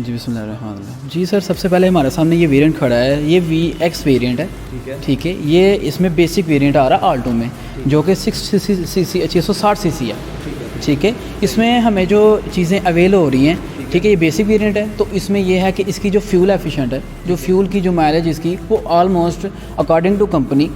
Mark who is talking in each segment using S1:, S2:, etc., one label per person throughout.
S1: जी बिस्मिल्लाहिर्रहमानिर्रहीम। जी सर, सबसे पहले हमारे सामने ये वेरिएंट खड़ा है, ये VX वेरिएंट है। ठीक है, ये इसमें बेसिक वेरिएंट आ रहा है आल्टो में, जो कि 660 सीसी है। ठीक है, इसमें हमें जो चीज़ें अवेल हो रही हैं, ठीक है, ये बेसिक वेरिएंट है। तो इसमें ये है कि इसकी जो फ्यूल एफिशिएंट है, जो फ्यूल की जो माइलेज इसकी, वो ऑलमोस्ट अकॉर्डिंग टू कंपनी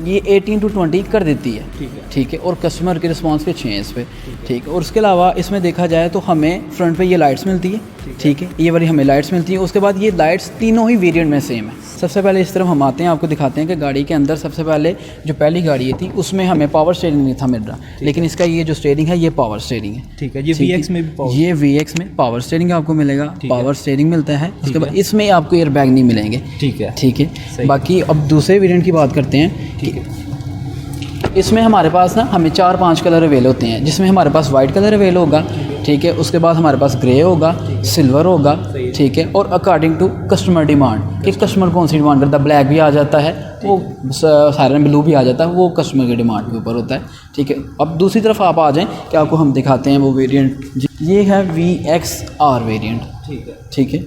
S1: ये 18 to 20 कर देती है। ठीक है, और कस्टमर के रिस्पांस भी अच्छे हैं इस पर। ठीक है, और उसके अलावा इसमें देखा जाए तो हमें फ्रंट पे ये लाइट्स मिलती है। ठीक है, ये वाली हमें लाइट्स मिलती हैं। उसके बाद ये लाइट्स तीनों ही वेरिएंट में सेम है। सबसे पहले इस तरफ हम आते हैं, आपको दिखाते हैं कि गाड़ी के अंदर सबसे पहले जो पहली गाड़ी थी उसमें हमें पावर स्टीयरिंग नहीं था मिल रहा, लेकिन इसका ये जो स्टीयरिंग है ये पावर स्टीयरिंग है।
S2: ठीक है, ये VX में भी
S1: ये VX में पावर स्टीयरिंग आपको मिलेगा, पावर स्टीयरिंग मिलता है। उसके बाद इसमें आपको एयर बैग नहीं मिलेंगे।
S2: ठीक है,
S1: ठीक है। बाकी अब दूसरे वेरिएंट की बात करते हैं। ठीक है, इसमें हमारे पास ना हमें 4-5 कलर अवेल होते हैं, जिसमें हमारे पास वाइट कलर अवेल होगा। ठीक है, उसके बाद हमारे पास ग्रे होगा, सिल्वर होगा। ठीक है, और अकॉर्डिंग टू कस्टमर डिमांड कि कस्टमर कौन सी डिमांड करता है, ब्लैक भी आ जाता है, वो सायरन ब्लू भी आ जाता है, वो कस्टमर की डिमांड के ऊपर होता है। ठीक है, अब दूसरी तरफ आप आ जाएं कि आपको हम दिखाते हैं वो वेरिएंट। ये है VXR वेरिएंट। ठीक है, ठीक है,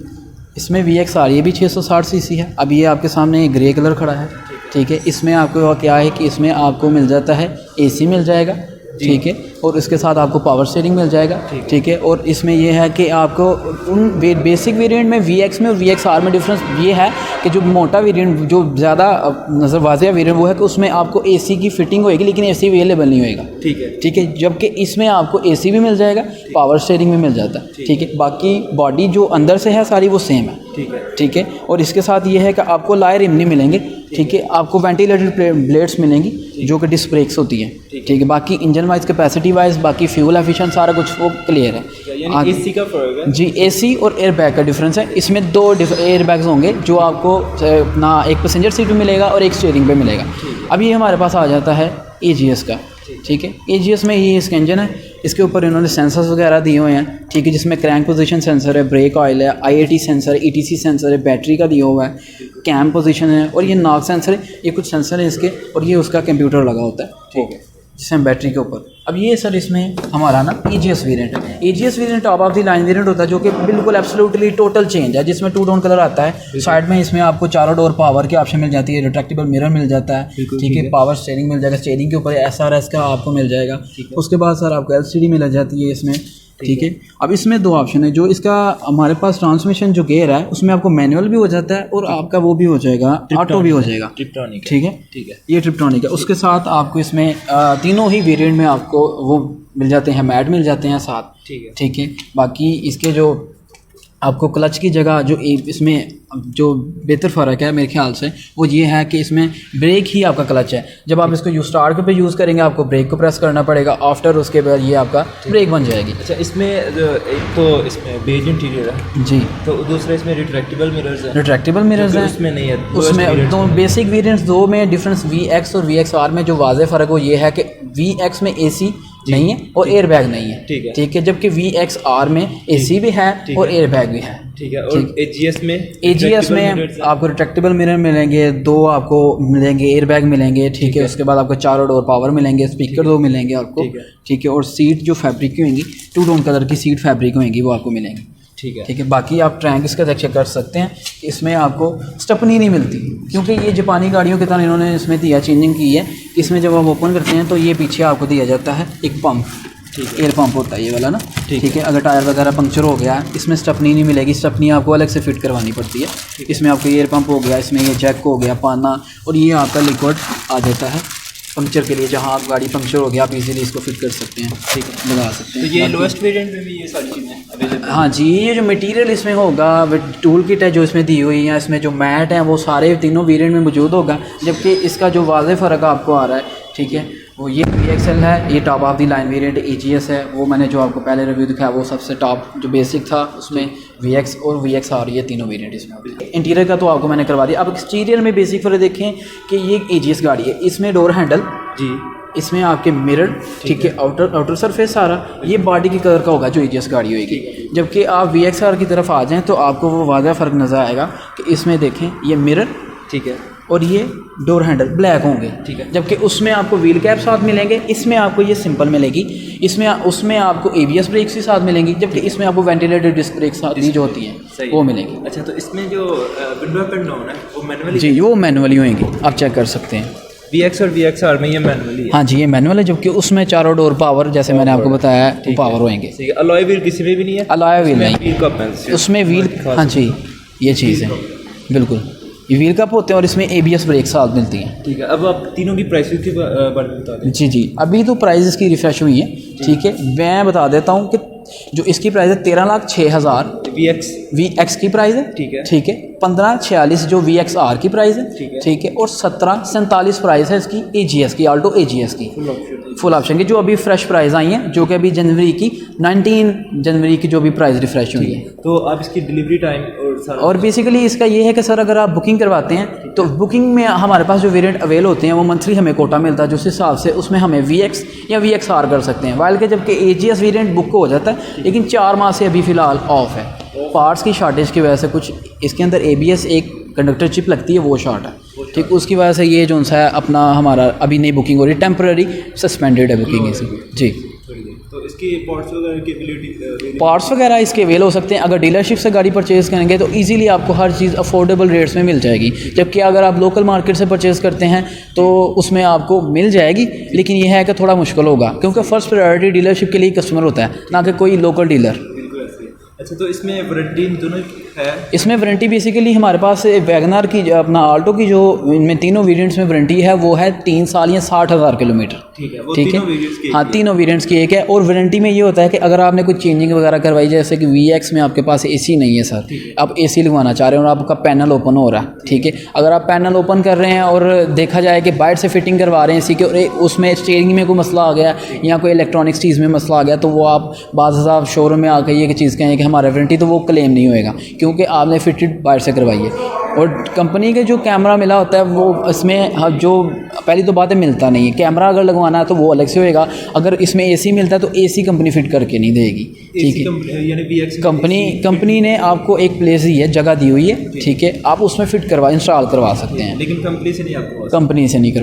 S1: इसमें VXR ये भी 660 सीसी है। अब ये आपके सामने ग्रे कलर खड़ा है। ठीक है, इसमें आपको क्या है कि इसमें आपको मिल जाता है AC मिल जाएगा। ठीक है, और इसके साथ आपको पावर स्टीयरिंग मिल जाएगा। ठीक है, और इसमें ये है कि आपको उन बेसिक वेरिएंट में VX में और VXR में डिफरेंस ये है कि जो मोटा वेरिएंट, जो ज़्यादा नज़र वाज़ेह वेरिएंट, वो है कि उसमें आपको AC की फिटिंग होएगी, लेकिन AC अवेलेबल नहीं होएगा। ठीक है, ठीक है, जबकि इसमें आपको AC भी मिल जाएगा, पावर स्टीयरिंग भी मिल जाता है। ठीक है, बाकी बॉडी जो अंदर से है सारी वो सेम है। ठीक है, ठीक है, और इसके साथ ये है कि आपको लायर रिम नहीं मिलेंगे। ठीक है, आपको वेंटिलेटेड ब्लेड्स मिलेंगी जो कि डिस्क ब्रेक्स होती हैं। ठीक है, बाकी इंजन वाइज, कैपेसिटी वाइज, बाकी फ्यूल एफिशिएंट सारा कुछ वो क्लियर है।
S2: AC का फर्क है
S1: जी, AC और एयर बैग का डिफरेंस है। इसमें 2 एयर बैग्स होंगे, जो आपको अपना एक पैसेंजर सीट पे मिलेगा और एक स्टीयरिंग पे मिलेगा। अब ये हमारे पास आ जाता है AGS का। ठीक है, AGS में ये इसका इंजन है, इसके ऊपर इन्होंने सेंसर्स वगैरह दिए हुए हैं। ठीक है, जिसमें क्रैंक पोजीशन सेंसर है, ब्रेक ऑयल है, IAT सेंसर है, ETC सेंसर है, बैटरी का दिया हुआ है, कैम पोजीशन है, और ये नॉक सेंसर है। ये कुछ सेंसर है इसके, और ये उसका कंप्यूटर लगा होता है। ठीक है, जिसमें बैटरी के ऊपर। अब ये सर इसमें हमारा ना AGS वेरिएंट है। AGS variant top of the line variant होता है, जो कि बिल्कुल एब्सोल्युटली टोटल चेंज है, जिसमें 2 टोन कलर आता है। साइड में इसमें आपको चारों डोर पावर की ऑप्शन मिल जाती है, रिट्रैक्टेबल मिरर मिल जाता है। ठीक है, पावर स्टीयरिंग मिल जाएगा, स्टीयरिंग के ऊपर SRS का आपको मिल जाएगा। उसके बाद सर आपको LCD मिल जाती है इसमें। ठीक है, अब इसमें 2 ऑप्शन है। जो इसका हमारे पास ट्रांसमिशन जो गियर है, उसमें आपको मैनुअल भी हो जाता है और आपका वो भी हो जाएगा, ऑटो भी हो जाएगा,
S2: ट्रिप्टॉनिक।
S1: ठीक है, ठीक है, ये ट्रिप्टॉनिक है। उसके साथ आपको इसमें तीनों ही वेरिएंट में आपको वो मिल जाते हैं, मैट मिल जाते हैं साथ। ठीक है, ठीक है, बाकी इसके जो आपको क्लच की जगह जो इसमें जो बेहतर फ़र्क है मेरे ख्याल से, वो ये है कि इसमें ब्रेक ही आपका क्लच है। जब आप इसको स्टार्ट पे यूज़ करेंगे, आपको ब्रेक को प्रेस करना पड़ेगा, आफ्टर उसके बाद ये आपका ब्रेक बन जाएगी।
S2: अच्छा, इसमें एक तो इसमें बेज इंटीरियर है
S1: जी, तो
S2: दूसरा इसमें रिट्रैक्टेबल मिरर्स है।
S1: रिट्रैक्टेबल मिरर्स हैं,
S2: उसमें नहीं है।
S1: उसमें तो बेसिक वेरिएंट्स 2 में डिफरेंस VX और VXR में जो वाज़ेह फ़र्क वो ये है कि VX में AC नहीं है और एयर बैग नहीं है। ठीक है, ठीक है, जबकि VXR में AC भी है और एयर बैग भी है।
S2: ठीक है, और AGS में
S1: आपको रिट्रैक्टेबल मिरर मिलेंगे, 2 आपको मिलेंगे, एयर बैग मिलेंगे। ठीक है, उसके बाद आपको चारों डोर पावर मिलेंगे, स्पीकर 2 मिलेंगे आपको। ठीक है, और सीट जो फैब्रिक की होंगी, 2 टोन कलर की सीट फैब्रिक होंगी, वो आपको मिलेंगी। ठीक है, ठीक है, बाकी आप ट्रैंक इसका चेक कर सकते हैं। इसमें आपको स्टेपनी नहीं मिलती, क्योंकि ये जापानी गाड़ियों की तरह इन्होंने इसमें दिया चेंजिंग की है। इसमें जब आप ओपन करते हैं तो ये पीछे आपको दिया जाता है एक पंप। ठीक, एयर पंप होता है ये वाला ना। ठीक है, अगर टायर वगैरह पंक्चर हो गया है, इसमें स्टेपनी नहीं मिलेगी, स्टेपनी आपको अलग से फिट करवानी पड़ती है। इसमें आपको एयर पंप हो गया, इसमें ये जैक हो गया, पाना, और ये आपका लिक्विड आ जाता है पंक्चर के लिए, जहाँ आप गाड़ी पंक्चर हो गया आप इजीली इसको फिट कर सकते हैं। ठीक है, लगा सकते हैं।
S2: तो ये लोएस्ट वेरिएंट में भी ये सारी चीज़ें अवेलेबल?
S1: हाँ जी, ये जो मटेरियल इसमें होगा, टूल किट है जो इसमें दी हुई है, इसमें जो मैट है वो सारे तीनों वेरिएंट में मौजूद होगा। जबकि इसका जो वाज़ेह फ़र्क आपको आ रहा है, ठीक है, वो ये VXL है, ये top of the line variant AGS है। वो मैंने जो आपको पहले रिव्यू दिखाया वो सबसे टॉप जो बेसिक था, उसमें VX और VXR ये तीनों वेरिएंट इसमें होते हैं। इंटीरियर का तो आपको मैंने करवा दिया। अब एक्सटीरियर में बेसिक फ़र्क देखें कि ये AGS गाड़ी है, इसमें डोर हैंडल जी, इसमें आपके मिरर, ठीक है, आउटर सरफेस सारा ये बॉडी की कलर का होगा जो AGS गाड़ी होगी। जबकि आप VXR की तरफ आ जाएँ तो आपको वो वाज़ेह फ़र्क नज़र आएगा कि इसमें देखें ये मिरर, ठीक है, और ये डोर हैंडल ब्लैक होंगे,
S2: ठीक है।
S1: जबकि उसमें आपको व्हील कैप साथ मिलेंगे, इसमें आपको ये सिंपल मिलेगी, इसमें उसमें आपको ABS ब्रेक्स भी साथ मिलेंगी, जबकि इसमें आपको वेंटिलेटेड डिस्क ब्रेक साथ भी जो होती हैं वो मिलेंगी।
S2: अच्छा, तो इसमें जो विंडो अप एंड डाउन है वो मैनुअली?
S1: जी, वो मैनुअली होंगी, आप चेक कर सकते हैं।
S2: VX और VXR में ये मैनुअली है?
S1: हाँ जी, ये मैनुअल है, जबकि उसमें चारों डोर पावर, जैसे मैंने आपको बताया है, पावर होंगे।
S2: ठीक है। अलॉय व्हील किसी में भी नहीं है?
S1: अलॉय व्हील नहीं,
S2: व्हील कप है
S1: उसमें व्हील, हाँ जी, ये चीज़ है बिल्कुल, ये व्हील कप होते हैं और इसमें ABS ब्रेक साथ मिलती हैं।
S2: ठीक है। अब आप तीनों की प्राइस के बारे में बता दें।
S1: जी जी, अभी तो प्राइस इसकी रिफ्रेश हुई है, ठीक है। मैं बता देता हूँ कि जो इसकी प्राइस है 13,06,000 VX की प्राइस है,
S2: ठीक है।
S1: ठीक है। 15,46 जो VXR की प्राइस है, ठीक है। और 17,47 प्राइस है इसकी AGS की, आल्टो AGS की फुल ऑप्शन की, जो अभी फ्रेश प्राइस आई हैं, जो कि अभी जनवरी की 19 जनवरी की जो भी प्राइस रिफ्रेश हुई है।
S2: तो आप इसकी डिलीवरी टाइम और सारा
S1: और बेसिकली इसका ये है कि सर अगर आप बुकिंग करवाते हैं तो बुकिंग में हमारे पास जो वेरिएंट अवेल होते हैं वो मंथली हमें कोटा मिलता है, जिस हिसाब से उसमें हमें VX या VXR कर सकते हैं, वाइल के जबकि AGS वेरिएंट बुक हो जाता है, लेकिन 4 माह से अभी फ़िलहाल ऑफ है पार्ट्स की शॉर्टेज की वजह से। कुछ इसके अंदर ABS एक कंडक्टर चिप लगती है, वो शॉर्ट है, ठीक, उसकी वजह से ये जो सा है अपना हमारा अभी नई बुकिंग हो रही है, टेम्पररी सस्पेंडेड है बुकिंग इसकी। जी,
S2: तो इसकी पार्ट्स वगैरह की एबिलिटी,
S1: पार्ट्स वगैरह इसके अवेल हो सकते हैं। अगर डीलरशिप से गाड़ी परचेज़ करेंगे तो इजीली आपको हर चीज़ अफोर्डेबल रेट्स में मिल जाएगी, जबकि अगर आप लोकल मार्केट से परचेज़ करते हैं तो उसमें आपको मिल जाएगी, लेकिन यह है कि थोड़ा मुश्किल होगा, क्योंकि फ़र्स्ट प्रायोरिटी डीलरशिप के लिए कस्टमर होता है, ना कि कोई लोकल डीलर।
S2: अच्छा, तो इसमें वारंटी दोनों है?
S1: इसमें वारंटी बेसिकली हमारे पास वैगनार की, अपना आल्टो की, जो इनमें तीनों वेरिएंट्स में वारंटी है वो है 3 साल या 60,000 किलोमीटर।
S2: ठीक है, वो
S1: ठीक
S2: तीनों
S1: है,
S2: वेरिएंट्स की
S1: हाँ, तीनों वेरिएंट्स की एक है। और वारंटी में ये होता है कि अगर आपने कुछ चेंजिंग वगैरह करवाई, जैसे कि VX में आपके पास AC नहीं है सर, आप AC लगवाना चाह रहे हैं और आपका पैनल ओपन हो रहा है, ठीक है। अगर आप पैनल ओपन कर रहे हैं और देखा जाए कि बाहर से फिटिंग करवा रहे हैं AC के, और उसमें स्टीयरिंग में कोई मसला आ गया या कोई इलेक्ट्रॉनिक्स चीज़ में मसला आ गया, तो वो आप बाज़ आप शोरूम में आकर ये चीज़ कहें कि हमारा वारंटी, तो वो क्लेम नहीं होएगा, क्योंकि आपने फिटेड बाहर से करवाई है। और कंपनी के जो कैमरा मिला होता है वो इसमें जो पहली तो बात है मिलता नहीं है, कैमरा अगर लगवाना है तो वो अलग से होएगा, अगर इसमें AC मिलता है तो AC कंपनी फिट करके नहीं देगी, ठीक है।
S2: यानी VX
S1: कंपनी ने आपको एक प्लेस दी है, जगह दी हुई है, ठीक है, आप उसमें फिट इंस्टॉल करवा सकते हैं,
S2: लेकिन कंपनी से नहीं आपको?
S1: कंपनी से नहीं करवा